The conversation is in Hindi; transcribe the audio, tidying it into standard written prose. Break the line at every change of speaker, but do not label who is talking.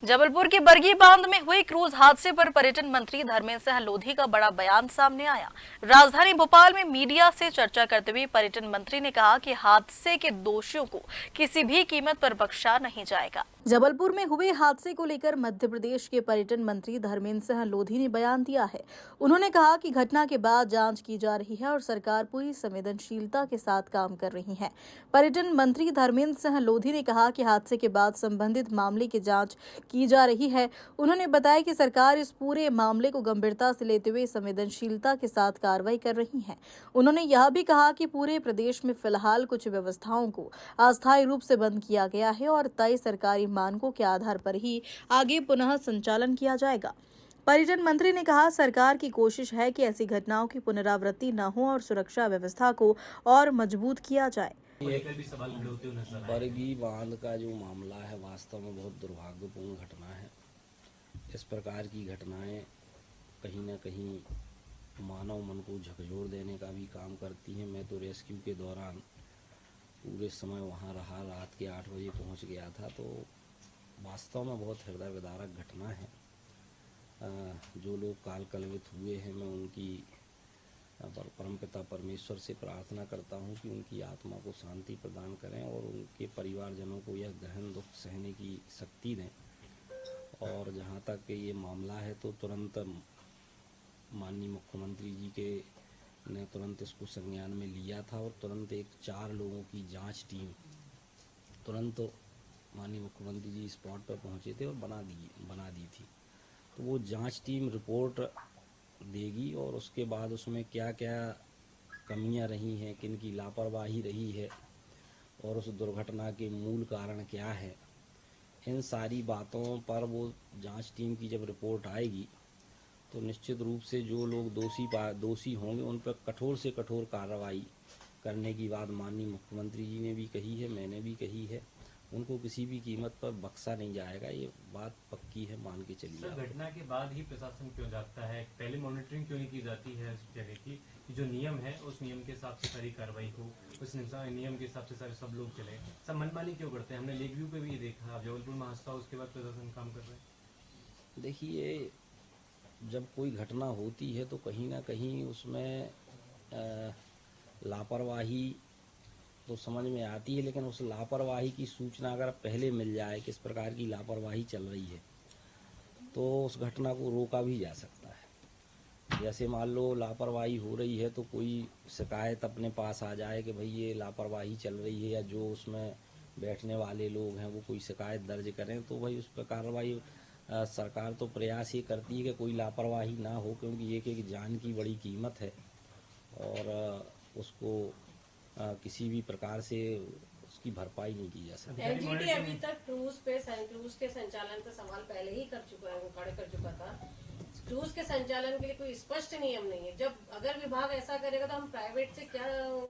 जबलपुर के बरगी बांध में हुए क्रूज हादसे पर पर्यटन मंत्री धर्मेंद्र सिंह लोधी का बड़ा बयान सामने आया। राजधानी भोपाल में मीडिया से चर्चा करते हुए पर्यटन मंत्री ने कहा कि हादसे के दोषियों को किसी भी कीमत पर बख्शा नहीं जाएगा। जबलपुर में हुए हादसे को लेकर मध्य प्रदेश के पर्यटन मंत्री धर्मेंद्र सिंह लोधी ने बयान दिया है। उन्होंने कहा कि घटना के बाद जांच की जा रही है और सरकार पूरी संवेदनशीलता के साथ काम कर रही है। पर्यटन मंत्री धर्मेंद्र सिंह लोधी ने कहा कि हादसे के बाद संबंधित मामले की जांच की जा रही है। उन्होंने बताया कि सरकार इस पूरे मामले को गंभीरता से लेते हुए संवेदनशीलता के साथ कार्रवाई कर रही है। उन्होंने यह भी कहा कि पूरे प्रदेश में फिलहाल कुछ व्यवस्थाओं को अस्थायी रूप से बंद किया गया है और तय सरकारी मानकों के आधार पर ही आगे पुनः संचालन किया जाएगा। पर्यटन मंत्री ने कहा, सरकार की कोशिश है कि ऐसी घटनाओं की पुनरावृत्ति न हो और सुरक्षा व्यवस्था को और मजबूत किया जाए।
बरगी बांध का जो मामला है वास्तव में बहुत दुर्भाग्यपूर्ण घटना है। इस प्रकार की घटनाएं कहीं न कहीं मानव मन को झकझोर देने का भी काम करती हैं। मैं तो रेस्क्यू के दौरान पूरे समय वहां रहा, रात के 8 बजे पहुंच गया था। तो वास्तव में बहुत हृदय विदारक घटना है। जो लोग काल कलवित हुए हैं, मैं उनकी परमपिता परमेश्वर से प्रार्थना करता हूं कि उनकी आत्मा को शांति प्रदान करें और उनके परिवारजनों को यह गहन दुख सहने की शक्ति दें। और जहां तक ये मामला है तो तुरंत माननीय मुख्यमंत्री जी के ने तुरंत इसको संज्ञान में लिया था और तुरंत 4 लोगों की जांच टीम तुरंत माननीय मुख्यमंत्री जी स्पॉट पर पहुंचे थे और बना दी थी। तो वो जांच टीम रिपोर्ट देगी और उसके बाद उसमें क्या क्या कमियां रही हैं, किन की लापरवाही रही है और उस दुर्घटना के मूल कारण क्या है, इन सारी बातों पर वो जांच टीम की जब रिपोर्ट आएगी तो निश्चित रूप से जो लोग दोषी होंगे उन पर कठोर से कठोर कार्रवाई करने की बात माननीय मुख्यमंत्री जी ने भी कही है, मैंने भी कही है। उनको किसी भी कीमत पर बख्शा नहीं जाएगा, ये बात पक्की है, मान के चलिए।
घटना के बाद ही प्रशासन क्यों जागता है? पहले मॉनिटरिंग क्यों नहीं की जाती है उस जगह की? जो नियम है उस नियम के हिसाब से सारी कार्रवाई हो, उस नियम के हिसाब से सब लोग चले। सब मनमानी क्यों करते हैं? हमने लेक व्यू पे भी ये देखा, जबलपुर में हादसा उसके बाद प्रशासन काम कर रहे हैं।
देखिए, जब कोई घटना होती है तो कहीं ना कहीं उसमें लापरवाही तो समझ में आती है, लेकिन उस लापरवाही की सूचना अगर पहले मिल जाए किस प्रकार की लापरवाही चल रही है तो उस घटना को रोका भी जा सकता है। जैसे मान लो लापरवाही हो रही है तो कोई शिकायत अपने पास आ जाए कि भाई ये लापरवाही चल रही है, या जो उसमें बैठने वाले लोग हैं वो कोई शिकायत दर्ज करें तो भाई उस पर कार्रवाई सरकार तो प्रयास ये करती है कि कोई लापरवाही ना हो, क्योंकि एक जान की बड़ी कीमत है और उसको किसी भी प्रकार से उसकी भरपाई नहीं की जा सकती।
एनजीटी अभी तक क्रूज के संचालन का सवाल पहले ही कर चुका है, वो खड़े कर चुका था। क्रूज के संचालन के लिए कोई स्पष्ट नियम नहीं है। जब अगर विभाग ऐसा करेगा तो हम प्राइवेट से क्या